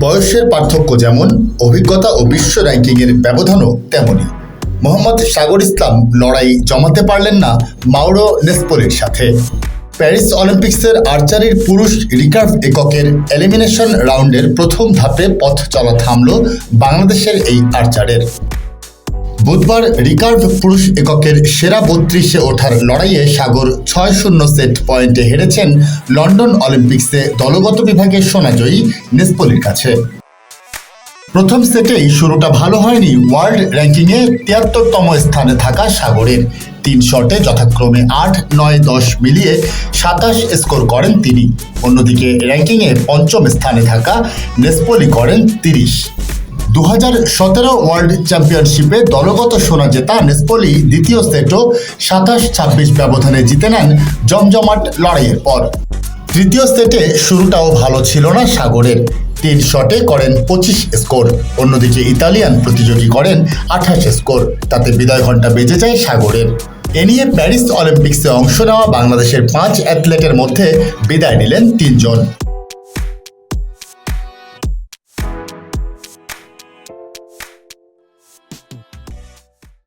বয়সের পার্থক্য যেমন, অভিজ্ঞতা ও বিশ্ব র্যাঙ্কিংয়ের ব্যবধানও তেমনই। মোহাম্মদ সাগর ইসলাম লড়াই জমাতে পারলেন না মাউরো নেসপোলির সাথে। প্যারিস অলিম্পিক্সের আর্চারির পুরুষ রিকার্ভ এককের এলিমিনেশন রাউন্ডের প্রথম ধাপে পথ চলা থামল বাংলাদেশের এই আর্চারের। বুধবার রিকার্ভ পুরুষ এককের সেরা ৩২-এ ওঠার লড়াইয়ে সাগর ৬-০ সেট পয়েন্টে হেরেছেন লন্ডন অলিম্পিক্সে দলগত বিভাগে সোনাজয়ী নেসপোলির কাছে। প্রথম সেটেই শুরুটা ভালো হয়নি ওয়ার্ল্ড র্যাঙ্কিংয়ে ৭৩তম স্থানে থাকা সাগরের। ৩ শটে যথাক্রমে ৮, ৯, ১০ মিলিয়ে ২৭ স্কোর করেন তিনি। অন্যদিকে র্যাঙ্কিংয়ে পঞ্চম স্থানে থাকা নেসপোলি করেন ৩০। ২০১৭ ওয়ার্ল্ড চ্যাম্পিয়নশিপে দলগত সোনা জেতা নেসপোলি দ্বিতীয় সেটও ২৭-২৬ ব্যবধানে জিতে নেন জমজমাট লড়াইয়ের পর। তৃতীয় সেটে শুরুটাও ভালো ছিল না সাগরের। ৩ শটে করেন ২৫ স্কোর। অন্যদিকে ইতালিয়ান প্রতিযোগী করেন ২৮ স্কোর। তাতে বিদায় ঘণ্টা বেজে যায় সাগরের। এ নিয়ে প্যারিস অলিম্পিক্সে অংশ নেওয়া বাংলাদেশের ৫ অ্যাথলেটের মধ্যে বিদায় নিলেন ৩ জন।